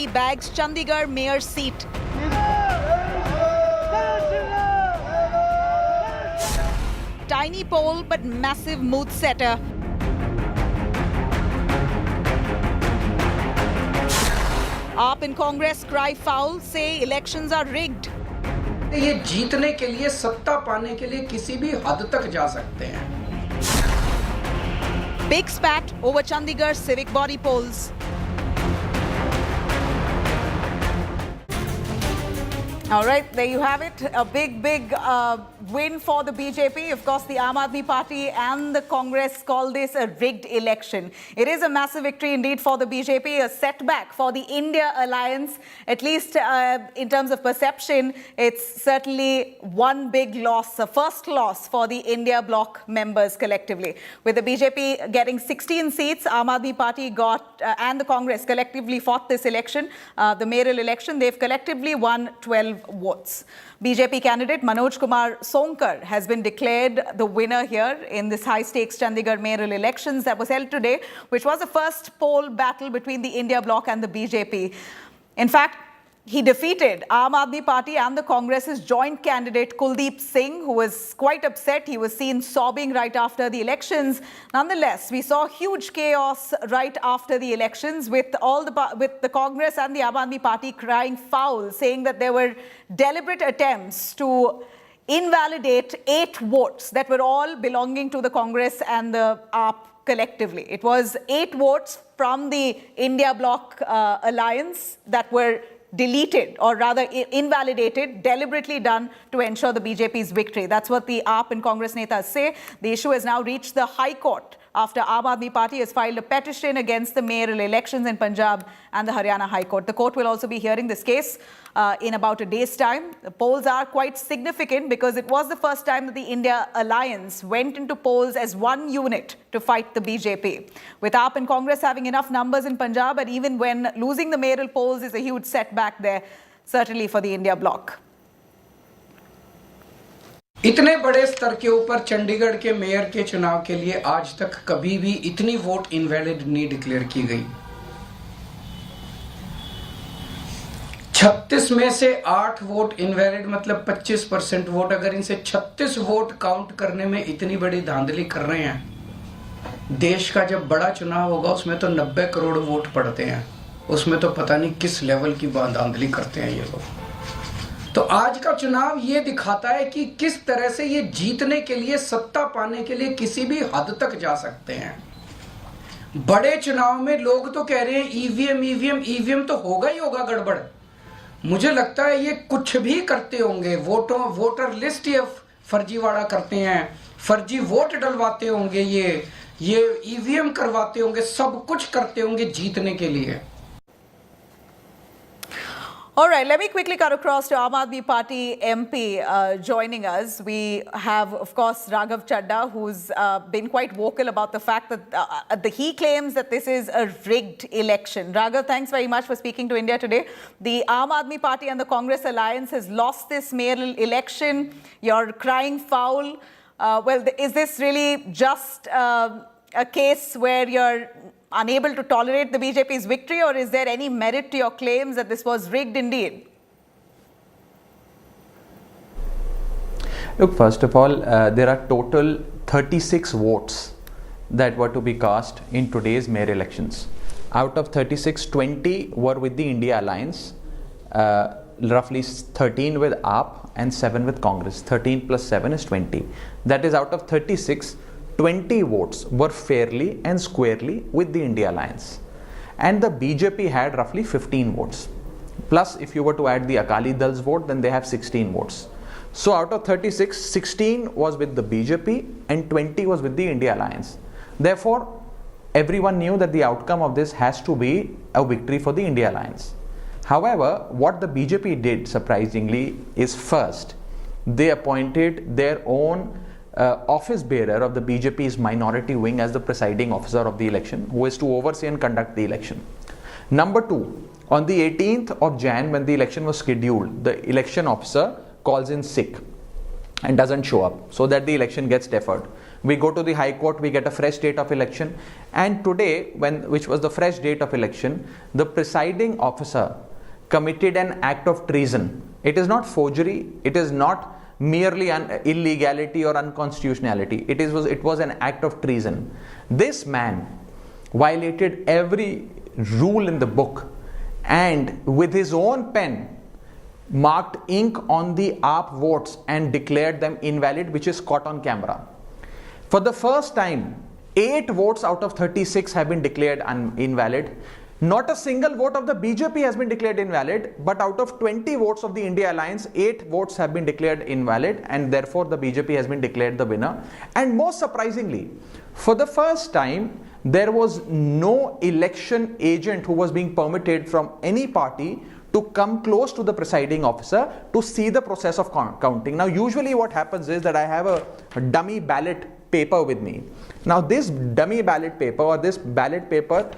BJP bags Chandigarh mayor seat. Tiny poll but massive mood setter. AAP and Congress cry foul, say elections are rigged. ये जीतने के लिए, सत्ता पाने के लिए किसी भी हद तक जा सकते हैं. Big spat over Chandigarh civic body polls. All right, there you have it. A big win for the BJP. Of course, the Aam Aadmi Party and the Congress call this a rigged election. It is a massive victory indeed for the BJP, a setback for the India alliance. At least in terms of perception, it's certainly one big loss, a first loss for the India bloc members collectively. With the BJP getting 16 seats, Aam Aadmi Party got, and the Congress collectively fought this election, the mayoral election. They've collectively won 12 votes. BJP candidate Manoj Kumar Sonkar has been declared the winner here in this high-stakes Chandigarh mayoral elections that was held today, which was the first poll battle between the India bloc and the BJP. In fact, he defeated Aam Aadmi Party and the Congress's joint candidate Kuldeep Singh, who was quite upset. He was seen sobbing right after the elections. Nonetheless, we saw huge chaos right after the elections with the Congress and the Aam Aadmi Party crying foul, saying that there were deliberate attempts to invalidate 8 votes that were all belonging to the Congress and the AAP collectively. It was 8 votes from the India bloc alliance that were deleted, or rather invalidated, deliberately done to ensure the BJP's victory. That's what the AAP and Congress netas say. The issue has now reached the High Court after Aam Aadmi Party has filed a petition against the mayoral elections in Punjab and the Haryana High Court. The court will also be hearing this case in about a day's time. The polls are quite significant because it was the first time that the India alliance went into polls as one unit to fight the BJP. With AAP and Congress having enough numbers in Punjab, and even when losing the mayoral polls is a huge setback there, certainly for the India bloc. इतने बड़े स्तर के ऊपर चंडीगढ़ के mayor के चुनाव के लिए आज तक कभी भी इतनी वोट इनवैलिड नहीं डिक्लेयर की गई. 36 में से 8 वोट इनवैलिड, मतलब 25% वोट. अगर इनसे 36 वोट काउंट करने में इतनी बड़ी धांधली कर रहे हैं, देश का जब बड़ा चुनाव होगा उसमें तो 90 करोड़ वोट पड़ते हैं, उसमें तो पता नहीं किस लेवल की धांधली करते हैं ये लोग. तो आज का चुनाव ये दिखाता है कि किस तरह से ये जीतने के लिए, सत्ता पाने के लिए किसी भी हद तक जा सकते हैं. बड़े चुनाव में लोग तो कह रहे हैं ईवीएम तो होगा ही होगा गड़बड़. मुझे लगता है ये कुछ भी करते होंगे, वोटर लिस्ट ये फर्जीवाड़ा करते हैं, फर्जी वोट डलवाते होंगे, ये ईवीएम करवाते होंगे, सब कुछ करते होंगे जीतने के लिए. All right, let me quickly cut across to Aam Aadmi Party MP joining us. We have, of course, Raghav Chadda, who's been quite vocal about the fact that he claims that this is a rigged election. Raghav, thanks very much for speaking to India today. The Aam Aadmi Party and the Congress alliance has lost this mayoral election. You're crying foul. Well, is this really just a case where you're unable to tolerate the BJP's victory, or is there any merit to your claims that this was rigged indeed? Look, first of all, there are total 36 votes that were to be cast in today's mayor elections. Out of 36, 20 were with the India alliance, roughly 13 with AAP and 7 with Congress. 13 plus 7 is 20. That is, out of 36, 20 votes were fairly and squarely with the India alliance. And the BJP had roughly 15 votes. Plus, if you were to add the Akali Dal's vote, then they have 16 votes. So out of 36, 16 was with the BJP and 20 was with the India alliance. Therefore, everyone knew that the outcome of this has to be a victory for the India alliance. However, what the BJP did, surprisingly, is first, they appointed their own office bearer of the BJP's minority wing as the presiding officer of the election, who is to oversee and conduct the election. Number 2, on the 18th of Jan, when the election was scheduled, the election officer calls in sick and doesn't show up, so that the election gets deferred. We go to the High Court, we get a fresh date of election. And today, which was the fresh date of election, the presiding officer committed an act of treason. It is not forgery, it is not merely illegality or unconstitutionality. It was an act of treason. This man violated every rule in the book and with his own pen marked ink on the AAP votes and declared them invalid, which is caught on camera. For the first time, 8 votes out of 36 have been declared invalid. Not a single vote of the BJP has been declared invalid, but out of 20 votes of the India Alliance, 8 votes have been declared invalid, and therefore the BJP has been declared the winner. And most surprisingly, for the first time, there was no election agent who was being permitted from any party to come close to the presiding officer to see the process of counting. Now, usually what happens is that I have a dummy ballot paper with me. Now, this dummy ballot paper or this ballot paper,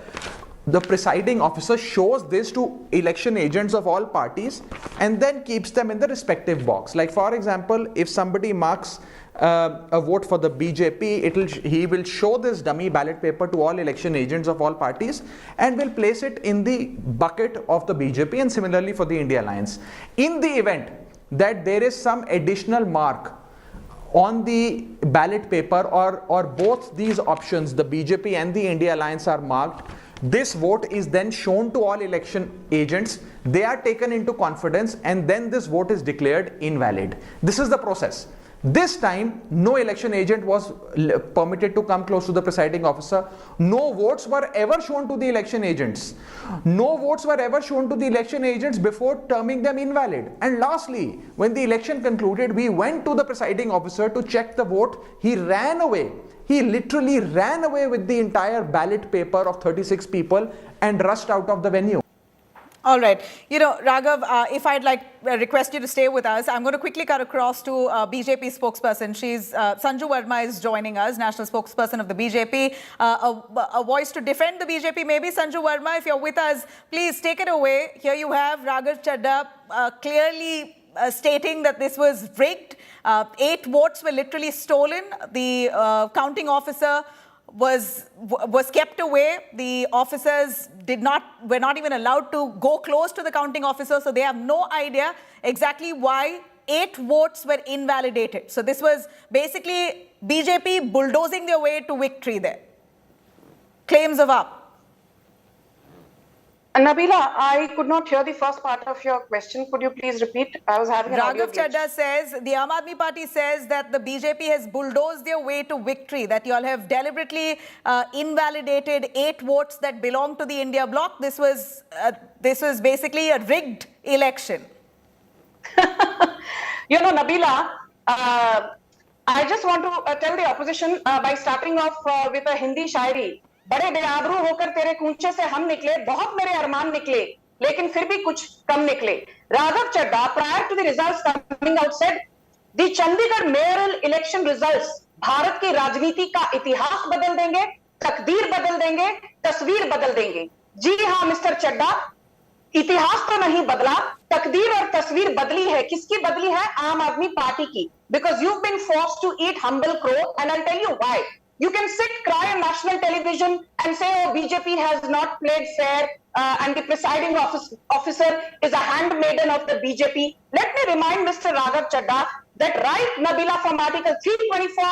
the presiding officer shows this to election agents of all parties and then keeps them in the respective box. Like, for example, if somebody marks a vote for the BJP, he will show this dummy ballot paper to all election agents of all parties and will place it in the bucket of the BJP, and similarly for the India Alliance. In the event that there is some additional mark on the ballot paper or both these options, the BJP and the India Alliance, are marked, this vote is then shown to all election agents. They are taken into confidence and then this vote is declared invalid. This is the process. This time, no election agent was permitted to come close to the presiding officer. No votes were ever shown to the election agents. No votes were ever shown to the election agents before terming them invalid. And lastly, when the election concluded, we went to the presiding officer to check the vote. He ran away. He literally ran away with the entire ballot paper of 36 people and rushed out of the venue. All right. You know, Raghav, if I'd request you to stay with us, I'm going to quickly cut across to BJP spokesperson. Sanju Verma is joining us, national spokesperson of the BJP. A voice to defend the BJP, maybe. Sanju Verma, if you're with us, please take it away. Here you have Raghav Chadha clearly stating that this was rigged. 8 votes were literally stolen. The counting officer was kept away. The officers were not even allowed to go close to the counting officer, so they have no idea exactly why 8 votes were invalidated. So this was basically BJP bulldozing their way to victory there. Claims of AAP. Nabila, I could not hear the first part of your question. Could you please repeat? I was having an audio glitch. Raghav Chadha says, the Aam Aadmi Party says that the BJP has bulldozed their way to victory, that you all have deliberately invalidated 8 votes that belong to the India bloc. This was basically a rigged election. You know, Nabila, I just want to tell the opposition by starting off with a Hindi shairi. बड़े बेआबरू होकर तेरे कूंचे से हम निकले, बहुत मेरे अरमान निकले, लेकिन फिर भी कुछ कम निकले. Raghav Chadha, prior to the results coming out, said the Chandigarh mayoral election results Bharat की राजनीति का इतिहास बदल देंगे, तकदीर बदल देंगे, तस्वीर बदल देंगे. जी हाँ मिस्टर चड्डा, इतिहास तो नहीं बदला, तकदीर और तस्वीर बदली है. किसकी बदली है? आम आदमी पार्टी की. Because you've been forced to eat humble crow, and I'll tell you why. You can sit, cry on national television and say, oh, BJP has not played fair and the presiding officer is a handmaiden of the BJP. Let me remind Mr. Raghav Chadha that right, Nabila, from Article 324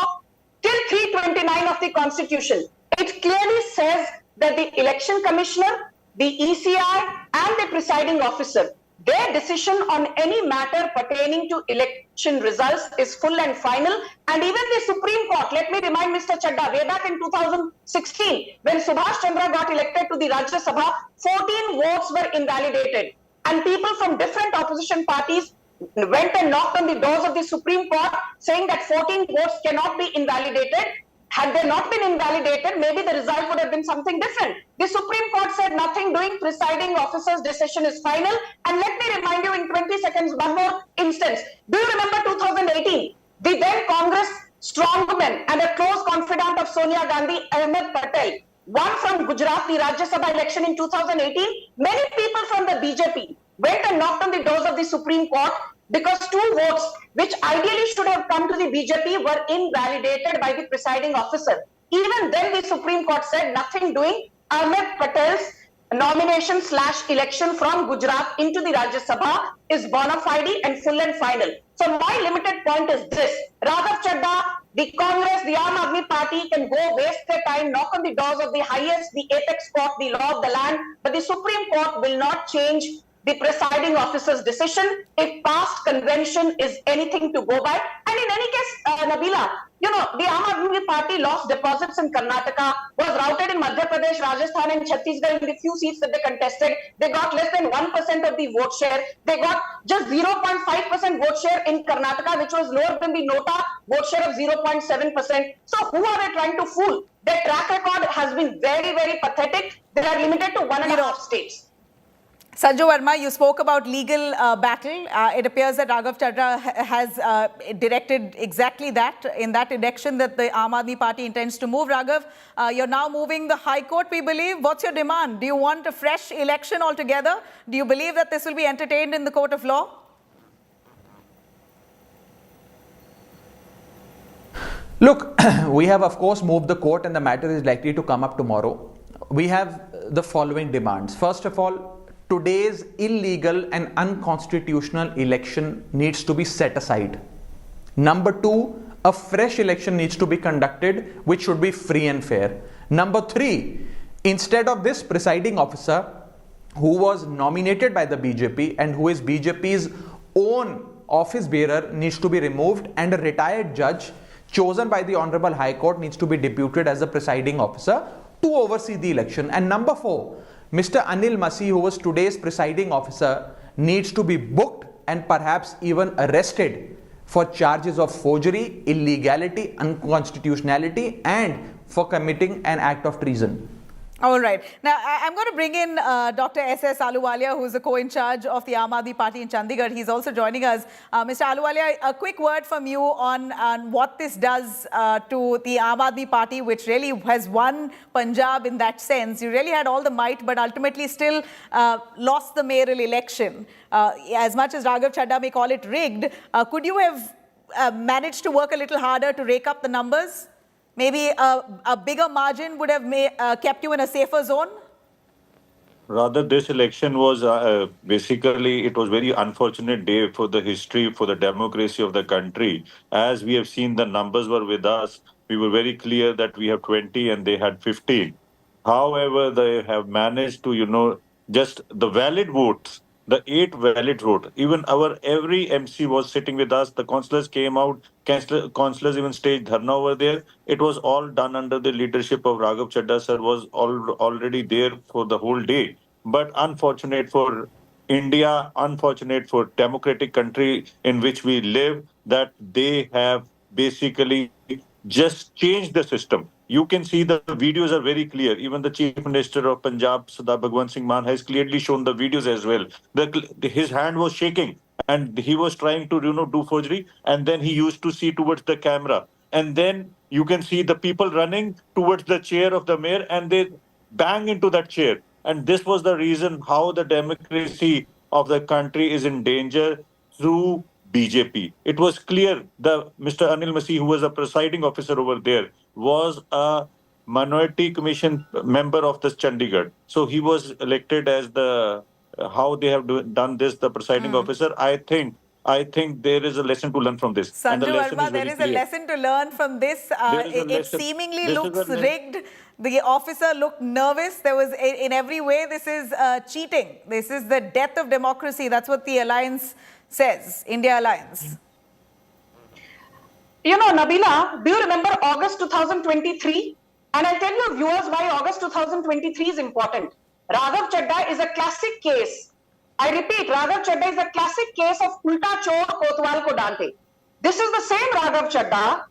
till 329 of the Constitution, it clearly says that the election commissioner, the ECI and the presiding officer, their decision on any matter pertaining to election results is full and final. And even the Supreme Court, let me remind Mr. Chadha, way back in 2016, when Subhash Chandra got elected to the Rajya Sabha, 14 votes were invalidated. And people from different opposition parties went and knocked on the doors of the Supreme Court saying that 14 votes cannot be invalidated. Had they not been invalidated, maybe the result would have been something different. The Supreme Court said nothing doing, presiding officer's decision is final. And let me remind you in 20 seconds, one more instance. Do you remember 2018? The then Congress strongman and a close confidant of Sonia Gandhi, Ahmed Patel, won from Gujarat the Rajya Sabha election in 2018. Many people from the BJP went and knocked on the doors of the Supreme Court because 2 votes which ideally should have come to the BJP were invalidated by the presiding officer. Even then the Supreme Court said nothing doing. Ahmed Patel's nomination/election from Gujarat into the Rajya Sabha is bona fide and full and final. So my limited point is this: Raghav Chadha, the Congress, the Aam Aadmi Party can go waste their time, knock on the doors of the highest, the apex court, the law of the land, but the Supreme Court will not change the presiding officer's decision if past convention is anything to go by. And in any case, Nabila, the Aam Aadmi Party lost deposits in Karnataka, was routed in Madhya Pradesh, Rajasthan and Chhattisgarh in the few seats that they contested. They got less than 1% of the vote share. They got just 0.5% vote share in Karnataka, which was lower than the Nota vote share of 0.7%. So who are they trying to fool? Their track record has been very, very pathetic. They are limited to 1.5 states. Sanju Verma, you spoke about legal battle. It appears that Raghav Chadha has directed exactly that in that election that the Aam Aadmi Party intends to move. Raghav, you're now moving the High Court, we believe. What's your demand? Do you want a fresh election altogether? Do you believe that this will be entertained in the court of law? Look, we have of course moved the court and the matter is likely to come up tomorrow. We have the following demands. First of all, today's illegal and unconstitutional election needs to be set aside. Number 2, a fresh election needs to be conducted which should be free and fair. Number 3, instead of this presiding officer who was nominated by the BJP and who is BJP's own office bearer needs to be removed, and a retired judge chosen by the Honorable High Court needs to be deputed as the presiding officer to oversee the election. And number 4, Mr. Anil Masih, who was today's presiding officer, needs to be booked and perhaps even arrested for charges of forgery, illegality, unconstitutionality, and for committing an act of treason. All right. Now, I'm going to bring in Dr. S.S. Ahluwalia, who is the co-in-charge of the Aam Aadmi Party in Chandigarh. He's also joining us. Mr. Ahluwalia, a quick word from you on what this does to the Aam Aadmi Party, which really has won Punjab in that sense. You really had all the might, but ultimately still lost the mayoral election. As much as Raghav Chadha may call it rigged, could you have managed to work a little harder to rake up the numbers? Maybe a bigger margin would have kept you in a safer zone? Rather, this election was basically, it was very unfortunate day for the history, for the democracy of the country. As we have seen, the numbers were with us. We were very clear that we have 20 and they had 15. However, they have managed to, just the valid votes, the 8 valid votes. Even our every MC was sitting with us. The councillors came out. Councillors even staged dharna over there. It was all done under the leadership of Raghav Chadha sir, was already there for the whole day. But unfortunate for India, unfortunate for democratic country in which we live, that they have basically just changed the system. You can see the videos are very clear. Even the Chief Minister of Punjab, Sardar Bhagwant Singh Mann, has clearly shown the videos as well. His hand was shaking and he was trying to, do forgery. And then he used to see towards the camera. And then you can see the people running towards the chair of the mayor and they bang into that chair. And this was the reason how the democracy of the country is in danger through BJP. It was clear that Mr. Anil Masih, who was a presiding officer over there, was a minority commission member of this Chandigarh. So he was elected as how they have done this, the presiding officer. I think there is a lesson to learn from this. Sanju Verma, there is a lesson to learn from this. It seemingly looks rigged. The officer looked nervous. There was, in every way, this is cheating. This is the death of democracy. That's what the alliance says, India Alliance. Nabila, do you remember August 2023? And I'll tell you, viewers, why August 2023 is important. Raghav Chadha is a classic case. I repeat, Raghav Chadha is a classic case of Ulta Chor Kotwal Ko Dante. This is the same Raghav Chadha,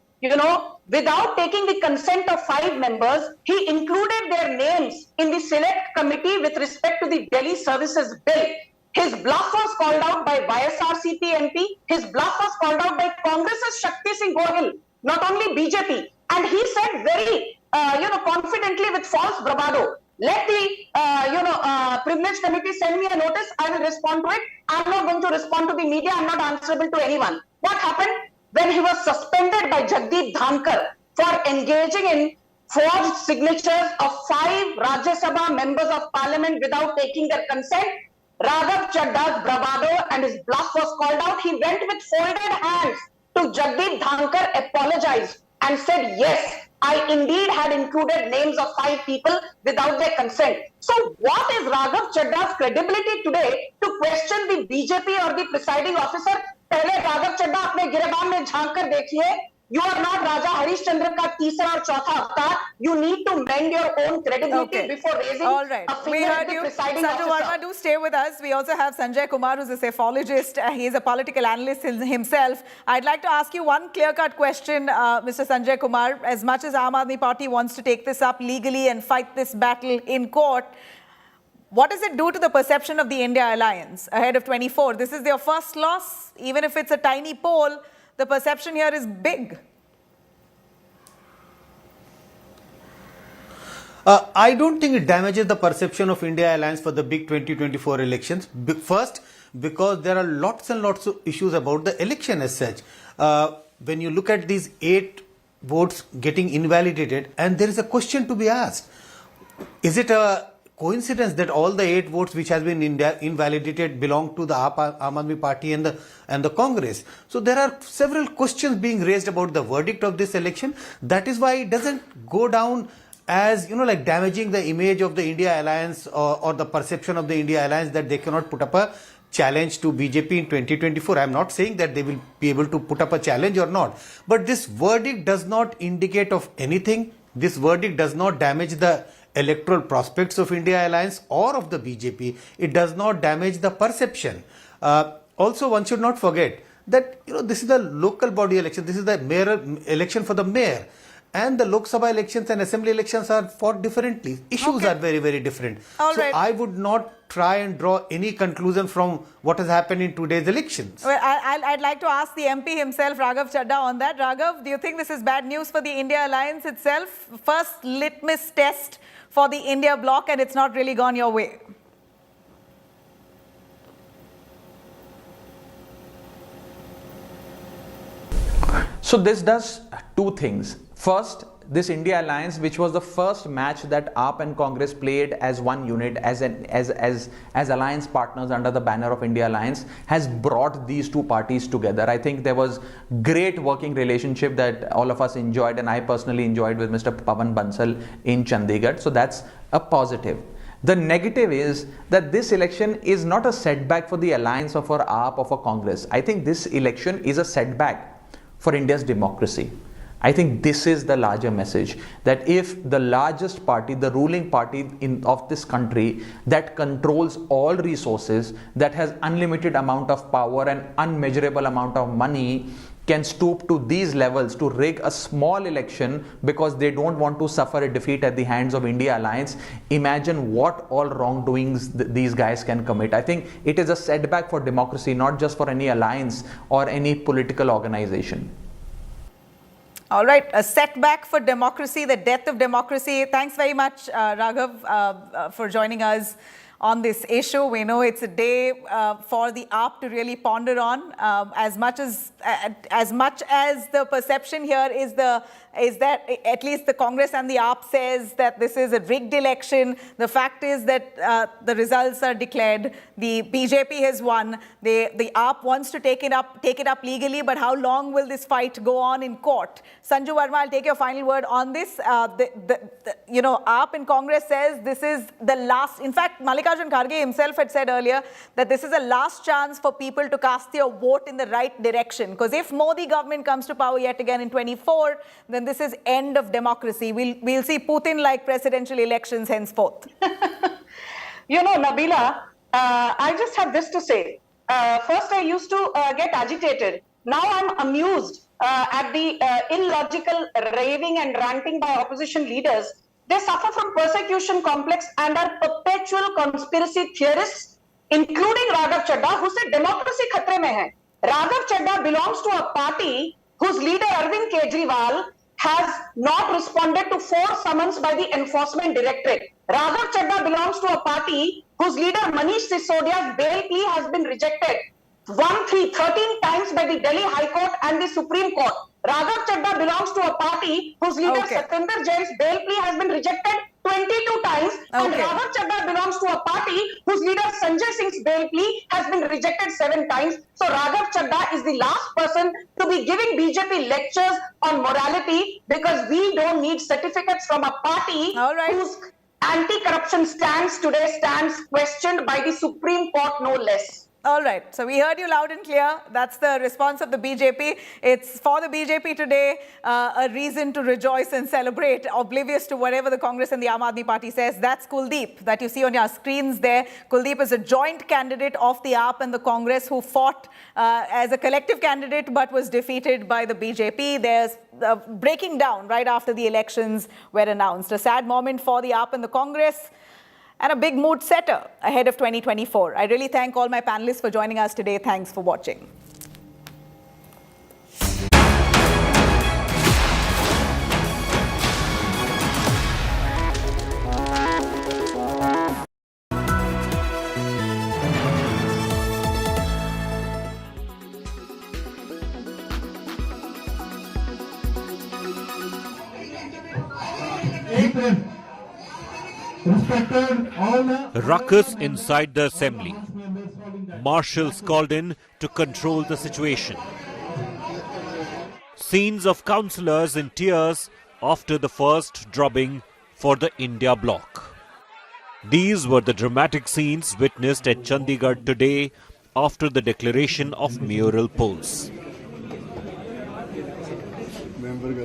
without taking the consent of 5 members, he included their names in the select committee with respect to the Delhi Services Bill. His bluff was called out by YSRCP MP. His bluff was called out by Congress's Shakti Singh Gohil, not only BJP. And he said very, confidently with false bravado, let the privilege committee send me a notice. I will respond to it. I'm not going to respond to the media. I'm not answerable to anyone. What happened when he was suspended by Jagdeep Dhankar for engaging in forged signatures of 5 Rajya Sabha members of parliament without taking their consent? Raghav Chadda's bravado and his bluff was called out. He went with folded hands to Jagdeep Dhankar, apologized and said, yes, I indeed had included names of 5 people without their consent. So what is Raghav Chadda's credibility today to question the BJP or the presiding officer? पहले राघव चड्डा अपने गिरबान में झांक कर देखिए. You are not Raja Harishchandra का तीसरा और चौथा अवतार. You need to mend your own credibility before raising a finger at the presiding officer. Sanju Verma, do stay with us. We also have Sanjay Kumar, who's a psephologist. He is a political analyst himself. I'd like to ask you one clear-cut question, Mr. Sanjay Kumar. As much as Aam Aadmi Party wants to take this up legally and fight this battle in court, what does it do to the perception of the India alliance ahead of 24? This is their first loss. Even if it's a tiny poll, the perception here is big. I don't think it damages the perception of India alliance for the big 2024 elections. First, because there are lots and lots of issues about the election as such. When you look at these 8 votes getting invalidated, and there is a question to be asked. Is it a coincidence that all the 8 votes which has been invalidated belong to the Aam Aadmi Party and the Congress? So there are several questions being raised about the verdict of this election. That is why it doesn't go down as, like damaging the image of the India alliance or the perception of the India alliance that they cannot put up a challenge to BJP in 2024. I am not saying that they will be able to put up a challenge or not. But this verdict does not indicate of anything. This verdict does not damage the electoral prospects of India alliance or of the BJP. It does not damage the perception. Also, one should not forget that this is a local body election. This is the mayoral election for the mayor. And the Lok Sabha elections and assembly elections are fought differently. Issues are very, very different. I would not try and draw any conclusion from what has happened in today's elections. Well, I'd like to ask the MP himself, Raghav Chadda, on that. Raghav, do you think this is bad news for the India alliance itself? First litmus test for the India bloc, and it's not really gone your way. So this does 2 things. First, this India alliance, which was the first match that AAP and Congress played as one unit, as alliance partners under the banner of India Alliance, has brought these 2 parties together. I think there was great working relationship that all of us enjoyed, and I personally enjoyed with Mr. Pawan Bansal in Chandigarh. So that's a positive. The negative is that this election is not a setback for the alliance or for AAP or for Congress. I think this election is a setback for India's democracy. I think this is the larger message, that if the largest party, the ruling party of this country that controls all resources, that has unlimited amount of power and unmeasurable amount of money, can stoop to these levels to rig a small election because they don't want to suffer a defeat at the hands of India alliance, imagine what all wrongdoings these guys can commit. I think it is a setback for democracy, not just for any alliance or any political organization. All right, a setback for democracy, the death of democracy. Thanks very much, Raghav, for joining us on this issue. We know it's a day for the AAP to really ponder on. As much as the perception here is that at least the Congress and the AAP says that this is a rigged election. The fact is that the results are declared. The BJP has won. The AAP wants to take it up legally, but how long will this fight go on in court? Sanju Verma, I'll take your final word on this. AAP and Congress says this is the last. In fact, Mallikarjun Kharge himself had said earlier that this is a last chance for people to cast their vote in the right direction. Because if Modi government comes to power yet again in 24, then this is end of democracy. We'll see Putin-like presidential elections henceforth. Nabila, I just have this to say. First, I used to get agitated. Now I'm amused at the illogical raving and ranting by opposition leaders. They suffer from persecution complex and are perpetual conspiracy theorists, including Raghav Chadda, who said democracy khatre mein hai. Raghav Chadda belongs to a party whose leader Arvind Kejriwal has not responded to 4 summons by the Enforcement Directorate. Raghav Chadha belongs to a party whose leader Manish Sisodia's bail plea has been rejected 13 times by the Delhi High Court and the Supreme Court. Raghav Chadha belongs to a party whose leader Satyendra Jain's bail plea has been rejected 22 times, and Raghav Chadha belongs to a party whose leader Sanjay Singh's bail plea has been rejected 7 times. So Raghav Chadha is the last person to be giving BJP lectures on morality, because we don't need certificates from a party whose anti-corruption stance today stands questioned by the Supreme Court, no less. All right. So we heard you loud and clear. That's the response of the BJP. It's for the BJP today a reason to rejoice and celebrate, oblivious to whatever the Congress and the Aam Aadmi Party says. That's Kuldeep that you see on your screens there. Kuldeep is a joint candidate of the AAP and the Congress who fought as a collective candidate but was defeated by the BJP. There's breaking down right after the elections were announced. A sad moment for the AAP and the Congress, and a big mood setter ahead of 2024. I really thank all my panelists for joining us today. Thanks for watching. Ruckus inside the assembly. Marshals called in to control the situation. Scenes of councillors in tears after the first drubbing for the India bloc. These were the dramatic scenes witnessed at Chandigarh today after the declaration of mayoral polls.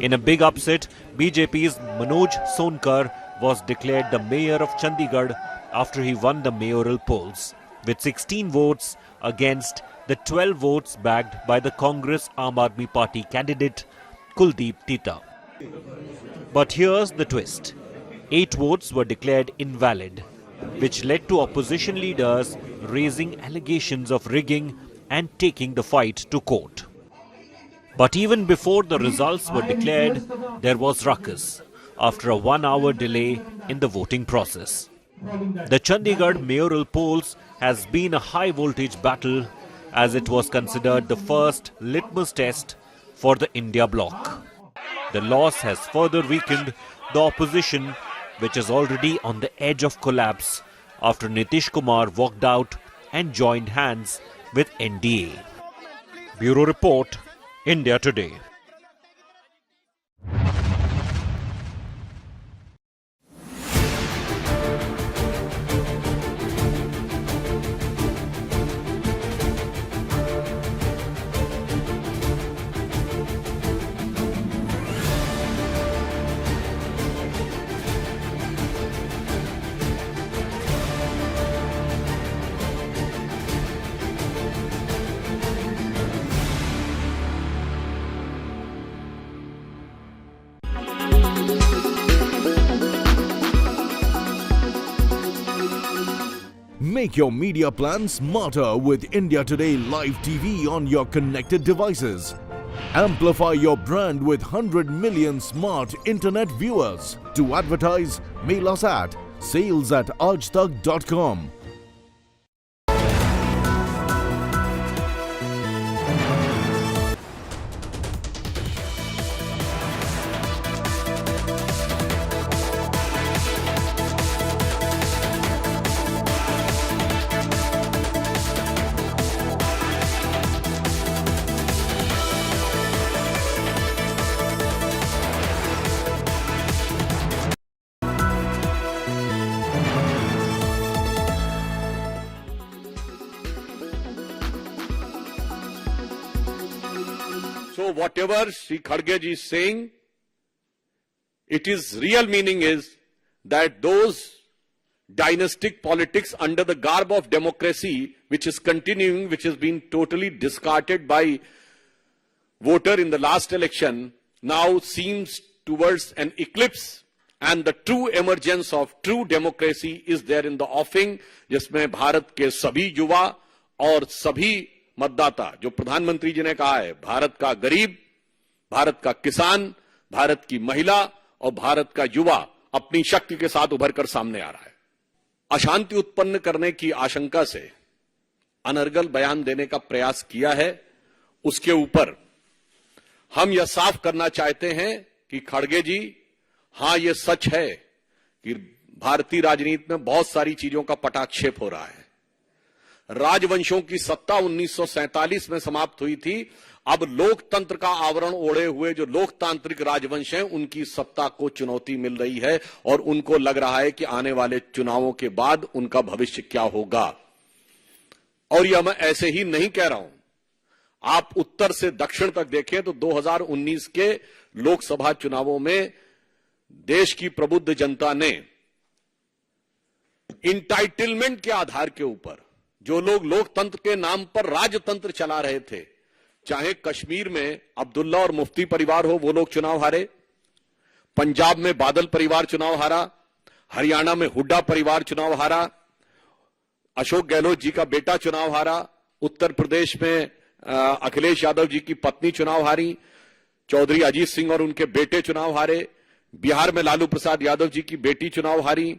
In a big upset, BJP's Manoj Sonkar was declared the mayor of Chandigarh after he won the mayoral polls with 16 votes against the 12 votes bagged by the Congress Aam Aadmi Party candidate Kuldeep Singh. But here's the twist. 8 votes were declared invalid, which led to opposition leaders raising allegations of rigging and taking the fight to court. But even before the results were declared, there was ruckus after a 1-hour delay in the voting process. The Chandigarh mayoral polls has been a high-voltage battle, as it was considered the first litmus test for the India bloc. The loss has further weakened the opposition, which is already on the edge of collapse after Nitish Kumar walked out and joined hands with NDA. Bureau Report, India Today. Make your media plan smarter with India Today Live TV on your connected devices. Amplify your brand with 100 million smart internet viewers. To advertise, mail us at sales@aajtak.com. So whatever Sri Kharge ji is saying, its real meaning is that those dynastic politics under the garb of democracy, which is continuing, which has been totally discarded by voter in the last election, now seems towards an eclipse, and the true emergence of true democracy is there in the offing, जिसमें भारत के सभी युवा और सभी मतदाता, जो प्रधानमंत्री जी ने कहा है, भारत का गरीब, भारत का किसान, भारत की महिला और भारत का युवा अपनी शक्ति के साथ उभर कर सामने आ रहा है। अशांति उत्पन्न करने की आशंका से अनर्गल बयान देने का प्रयास किया है, उसके ऊपर हम यह साफ करना चाहते हैं कि खड़गे जी, हां यह सच है कि भारतीय राजनीति में बहुत सारी चीजों का पटाक्षेप हो रहा है। राजवंशों की सत्ता 1947 में समाप्त हुई थी। अब लोकतंत्र का आवरण ओढ़े हुए जो लोकतांत्रिक राजवंश हैं, उनकी सत्ता को चुनौती मिल रही है और उनको लग रहा है कि आने वाले चुनावों के बाद उनका भविष्य क्या होगा। और यह मैं ऐसे ही नहीं कह रहा हूं। आप उत्तर से दक्षिण तक देखें तो 2019 के लोकसभा चुनावों में देश की प्रबुद्ध जनता ने इंटाइटलमेंट के आधार के ऊपर जो लोग लोकतंत्र के नाम पर राजतंत्र चला रहे थे, चाहे कश्मीर में अब्दुल्ला और मुफ्ती परिवार हो, वो लोग चुनाव हारे, पंजाब में बादल परिवार चुनाव हारा, हरियाणा में हुड्डा परिवार चुनाव हारा, अशोक गहलोत जी का बेटा चुनाव हारा, उत्तर प्रदेश में अखिलेश यादव जी की पत्नी चुनाव हारी, चौधरी अजीत सिंह और उनके बेटे चुनाव हारे, बिहार में लालू प्रसाद यादव जी की बेटी चुनाव हारी,